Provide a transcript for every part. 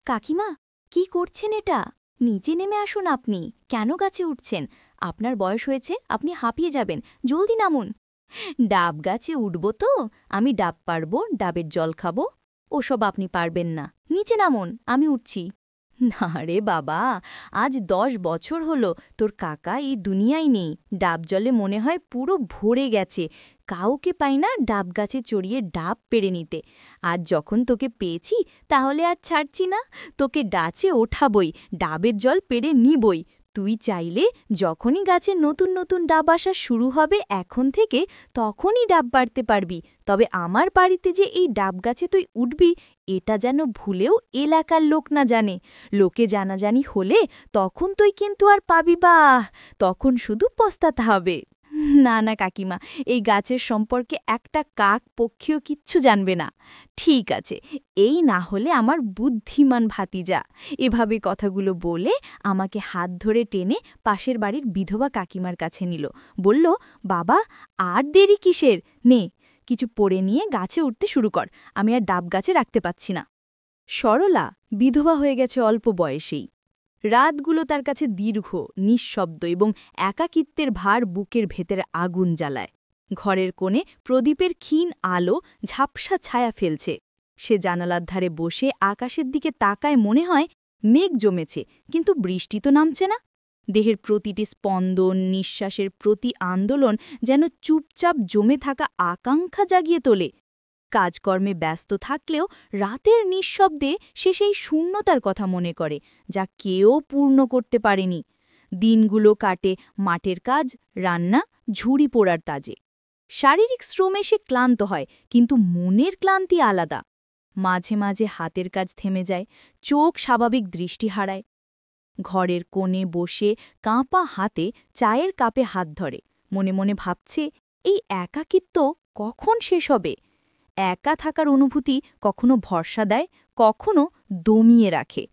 কাকিমা, কি করছেন এটা? নিচে নেমে আসুন। আপনি কেন গাছে উঠছেন? আপনার বয়স হয়েছে, আপনি হাঁপিয়ে যাবেন। জলদি নামুন। ডাব গাছে উঠব তো? আমি ডাব পারব, ডাবের জল খাবো। ওসব আপনি পারবেন না। নিচে নামুন, আমি উঠছি। না রে বাবা, আজ 10 বছর হলো তোর কাকা এই দুনিয়ায় নেই। ডাব জলে মনে হয় পুরো ভরে গেছে। কাউকে পাই না ডাব গাছে চড়িয়ে ডাব পেড়ে নিতে। আজ যখন তোকে পেয়েছি, তাহলে আর ছাড়ছি না। তোকে ডাচে ওঠাবই, ডাবের জল পেড়ে নিবই। তুই চাইলে যখনই গাছে নতুন নতুন ডাব আসা শুরু হবে এখন থেকে, তখনই ডাব পাড়তে পারবি। তবে আমার বাড়িতে যে এই ডাব গাছে তুই উঠবি, এটা যেন ভুলেও এলাকার লোক না জানে। লোকে জানাজানি হলে তখন তুই কিন্তু আর পাবি বাহ, তখন শুধু পস্তাতে হবে। না না কাকিমা, এই গাছের সম্পর্কে একটা কাক পক্ষীও কিচ্ছু জানবে না। ঠিক আছে, এই না হলে আমার বুদ্ধিমান ভাতিজা। এভাবে কথাগুলো বলে আমাকে হাত ধরে টেনে পাশের বাড়ির বিধবা কাকিমার কাছে নিল। বলল, বাবা, আর দেরি কিসের? নে, কিছু পড়ে নিয়ে গাছে উঠতে শুরু কর। আমি আর ডাব গাছে রাখতে পাচ্ছি না। সরলা বিধবা হয়ে গেছে অল্প বয়সেই। রাতগুলো তার কাছে দীর্ঘ, নিঃশব্দ এবং একাকিত্বের ভার বুকের ভেতরে আগুন জ্বালায়। ঘরের কোণে প্রদীপের ক্ষীণ আলো ঝাপসা ছায়া ফেলছে। সে জানালার ধারে বসে আকাশের দিকে তাকায়, মনে হয় মেঘ জমেছে, কিন্তু বৃষ্টি তো নামছে না। দেহের প্রতিটি স্পন্দন, নিঃশ্বাসের প্রতি আন্দোলন যেন চুপচাপ জমে থাকা আকাঙ্ক্ষা জাগিয়ে তোলে। কাজকর্মে ব্যস্ত থাকলেও রাতের নিঃশব্দে সে সেই শূন্যতার কথা মনে করে, যা কেউ পূর্ণ করতে পারেনি। দিনগুলো কাটে মাঠের কাজ, রান্না, ঝুড়ি পোড়ার তাজে। শারীরিক শ্রমে সে ক্লান্ত হয়, কিন্তু মনের ক্লান্তি আলাদা। মাঝে মাঝে হাতের কাজ থেমে যায়, চোখ স্বাভাবিক দৃষ্টি হারায়। ঘরের কোণে বসে কাঁপা হাতে চায়ের কাপে হাত ধরে, মনে মনে ভাবছে, এই একাকিত্ব কখন শেষ হবে? একা থাকার অনুভূতি কখনো ভরসা দেয়, কখনো দমিয়ে রাখে।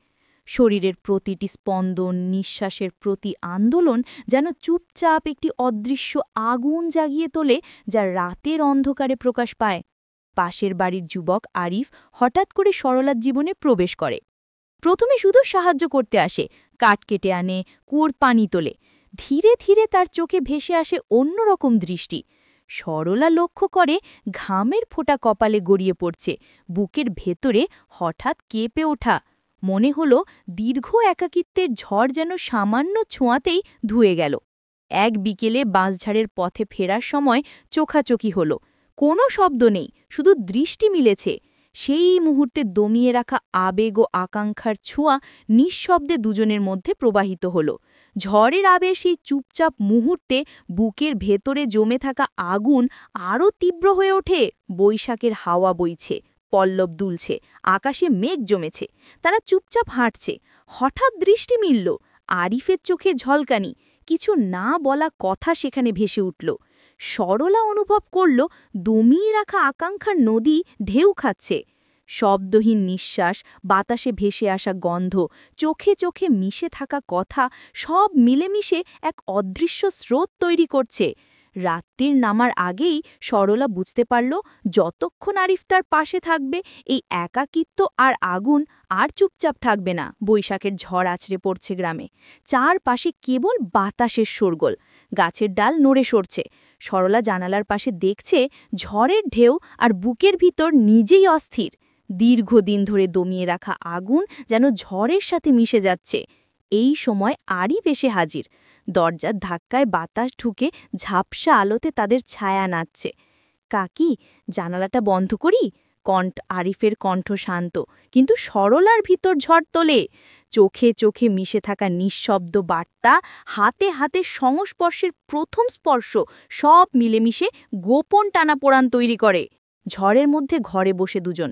শরীরের প্রতিটি স্পন্দন, নিঃশ্বাসের প্রতি আন্দোলন যেন চুপচাপ একটি অদৃশ্য আগুন জাগিয়ে তোলে, যা রাতের অন্ধকারে প্রকাশ পায়। পাশের বাড়ির যুবক আরিফ হঠাৎ করে সরলার জীবনে প্রবেশ করে। প্রথমে শুধু সাহায্য করতে আসে, কাঠ কেটে আনে, কুয়োর পানি তোলে। ধীরে ধীরে তার চোখে ভেসে আসে অন্যরকম দৃষ্টি। সরলা লক্ষ্য করে ঘামের ফোঁটা কপালে গড়িয়ে পড়ছে, বুকের ভেতরে হঠাৎ কেঁপে ওঠা। মনে হলো দীর্ঘ একাকিত্বের ঝড় যেন সামান্য ছোঁয়াতেই ধুয়ে গেল। এক বিকেলে বাঁশঝাড়ের পথে ফেরার সময় চোখাচোখি হলো। কোনো শব্দ নেই, শুধু দৃষ্টি মিলেছে। সেই মুহূর্তে দমিয়ে রাখা আবেগ ও আকাঙ্ক্ষার ছোঁয়া নিঃশব্দে দুজনের মধ্যে প্রবাহিত হল। ঝড়ের আবেশ সেই চুপচাপ মুহূর্তে বুকের ভেতরে জমে থাকা আগুন আরও তীব্র হয়ে ওঠে। বৈশাখের হাওয়া বইছে, পল্লব দুলছে, আকাশে মেঘ জমেছে। তারা চুপচাপ হাঁটছে। হঠাৎ দৃষ্টি মিলল, আরিফের চোখে ঝলকানি, কিছু না বলা কথা সেখানে ভেসে উঠল। সরলা অনুভব করল দমিয়ে রাখা আকাঙ্ক্ষার নদী ঢেউ খাচ্ছে। শব্দহীন নিঃশ্বাস, বাতাসে ভেসে আসা গন্ধ, চোখে চোখে মিশে থাকা কথা, সব মিলেমিশে এক অদৃশ্য স্রোত তৈরি করছে। রাত্রির নামার আগেই সরলা বুঝতে পারল, যতক্ষণ আরিফ তার পাশে থাকবে, এই একাকিত্ব আর আগুন আর চুপচাপ থাকবে না। বৈশাখের ঝড় আছড়ে পড়ছে গ্রামে। চারপাশে কেবল বাতাসের শোরগোল, গাছের ডাল নড়ে সরছে। সরলা জানালার পাশে দেখছে ঝড়ের ঢেউ, আর বুকের ভিতর নিজেই অস্থির। দীর্ঘদিন ধরে দমিয়ে রাখা আগুন যেন ঝড়ের সাথে মিশে যাচ্ছে। এই সময় আরিফ এসে হাজির। দরজার ধাক্কায় বাতাস ঢুকে ঝাপসা আলোতে তাদের ছায়া নাচছে। কাকি, জানালাটা বন্ধ করি? আরিফের কণ্ঠ শান্ত, কিন্তু সরলার ভিতর ঝড় তোলে। চোখে চোখে মিশে থাকা নিঃশব্দ বার্তা, হাতে হাতে সংস্পর্শের প্রথম স্পর্শ, সব মিলেমিশে গোপন টানাপোড়ান তৈরি করে। ঝড়ের মধ্যে ঘরে বসে দুজন।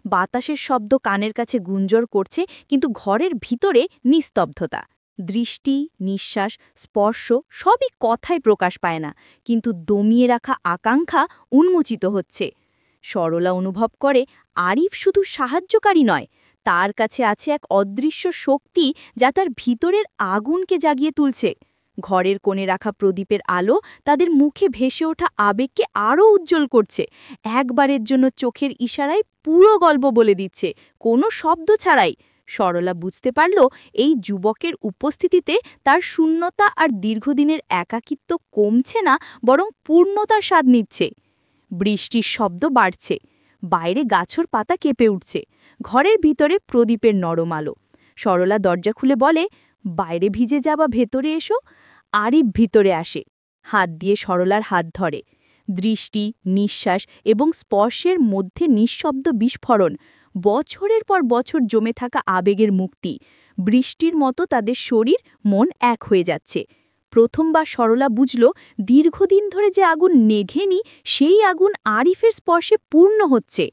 বাতাসের শব্দ কানের কাছে গুঞ্জর করছে, কিন্তু ঘরের ভিতরে নিস্তব্ধতা। দৃষ্টি, নিঃশ্বাস, স্পর্শ সবই কথায় প্রকাশ পায় না, কিন্তু দমিয়ে রাখা আকাঙ্ক্ষা উন্মোচিত হচ্ছে। সরলা অনুভব করে আরিফ শুধু সাহায্যকারী নয়, তার কাছে আছে এক অদৃশ্য শক্তি যা তার ভিতরের আগুনকে জাগিয়ে তুলছে। ঘরের কোণে রাখা প্রদীপের আলো তাদের মুখে ভেসে ওঠা আবেগকে আরও উজ্জ্বল করছে। একবারের জন্য চোখের ইশারায় পুরো গল্প বলে দিচ্ছে, কোনো শব্দ ছাড়াই। সরলা বুঝতে পারল এই যুবকের উপস্থিতিতে তার শূন্যতা আর দীর্ঘদিনের একাকিত্ব কমছে না, বরং পূর্ণতার স্বাদ নিচ্ছে। বৃষ্টির শব্দ বাড়ছে, বাইরে গাছর পাতা কেঁপে উঠছে, ঘরের ভিতরে প্রদীপের নরম আলো। সরলা দরজা খুলে বলে, বাইরে ভিজে যাবা, ভেতরে এসো। আরিফ ভিতরে আসে, হাত দিয়ে সরলার হাত ধরে। দৃষ্টি, নিঃশ্বাস এবং স্পর্শের মধ্যে নিঃশব্দ বিস্ফোরণ, বছরের পর বছর জমে থাকা আবেগের মুক্তি। বৃষ্টির মতো তাদের শরীর মন এক হয়ে যাচ্ছে। প্রথমবার সরলা বুঝল, দীর্ঘদিন ধরে যে আগুন নেঘেনি, সেই আগুন আরিফের স্পর্শে পূর্ণ হচ্ছে।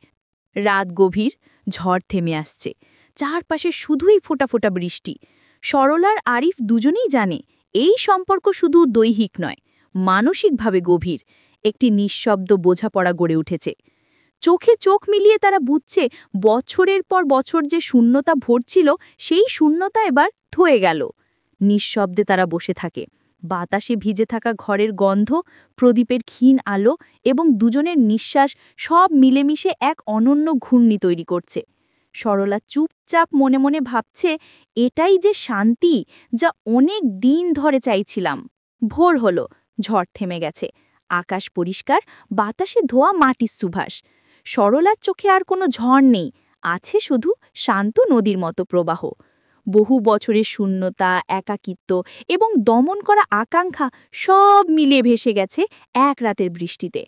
রাত গভীর, ঝড় থেমে আসছে, চারপাশে শুধুই ফোঁটা ফোঁটা বৃষ্টি। সরলার আরিফ দুজনেই জানে এই সম্পর্ক শুধু দৈহিক নয়, মানসিকভাবে গভীর। একটি নিঃশব্দ বোঝাপড়া গড়ে উঠেছে। চোখে চোখ মিলিয়ে তারা বুঝছে, বছরের পর বছর যে শূন্যতা ভরছিল, সেই শূন্যতা এবার ধুয়ে গেল। নিঃশব্দে তারা বসে থাকে। বাতাসে ভিজে থাকা ঘরের গন্ধ, প্রদীপের ক্ষীণ আলো এবং দুজনের নিঃশ্বাস সব মিলেমিশে এক অনন্য ঘূর্ণি তৈরি করছে। সরলা চুপচাপ মনে মনে ভাবছে, এটাই যে শান্তি, যা অনেক দিন ধরে চাইছিলাম। ভোর হলো, ঝড় থেমে গেছে, আকাশ পরিষ্কার, বাতাসে ধোয়া মাটির সুবাস। সরলার চোখে আর কোনো ঝড় নেই, আছে শুধু শান্ত নদীর মতো প্রবাহ। বহু বছরের শূন্যতা, একাকিত্ব এবং দমন করা আকাঙ্ক্ষা সব মিলিয়ে ভেসে গেছে এক রাতের বৃষ্টিতে।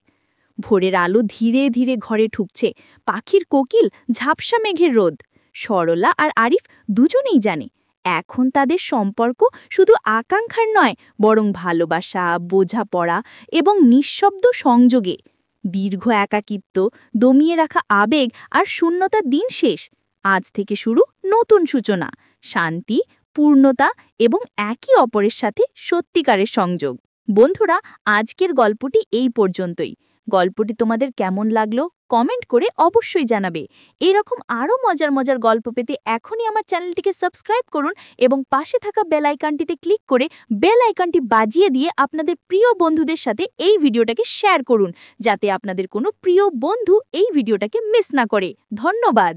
ভোরের আলো ধীরে ধীরে ঘরে ঢুকছে, পাখির কোকিল, ঝাপসা মেঘের রোদ। সরলা আর আরিফ দুজনেই জানে, এখন তাদের সম্পর্ক শুধু আকাঙ্ক্ষার নয়, বরং ভালোবাসা, বোঝাপড়া এবং নিঃশব্দ সংযোগে। দীর্ঘ একাকিত্ব, দমিয়ে রাখা আবেগ আর শূন্যতার দিন শেষ। আজ থেকে শুরু নতুন সূচনা, শান্তি, পূর্ণতা এবং একে অপরের সাথে সত্যিকারের সংযোগ। বন্ধুরা, আজকের গল্পটি এই পর্যন্তই। গল্পটি তোমাদের কেমন লাগলো কমেন্ট করে অবশ্যই জানাবে। এরকম আরও মজার মজার গল্প পেতে এখনই আমার চ্যানেলটিকে সাবস্ক্রাইব করুন এবং পাশে থাকা বেল আইকনটিতে ক্লিক করে বেল আইকনটি বাজিয়ে দিয়ে আপনাদের প্রিয় বন্ধুদের সাথে এই ভিডিওটাকে শেয়ার করুন, যাতে আপনাদের কোনো প্রিয় বন্ধু এই ভিডিওটাকে মিস না করে। ধন্যবাদ।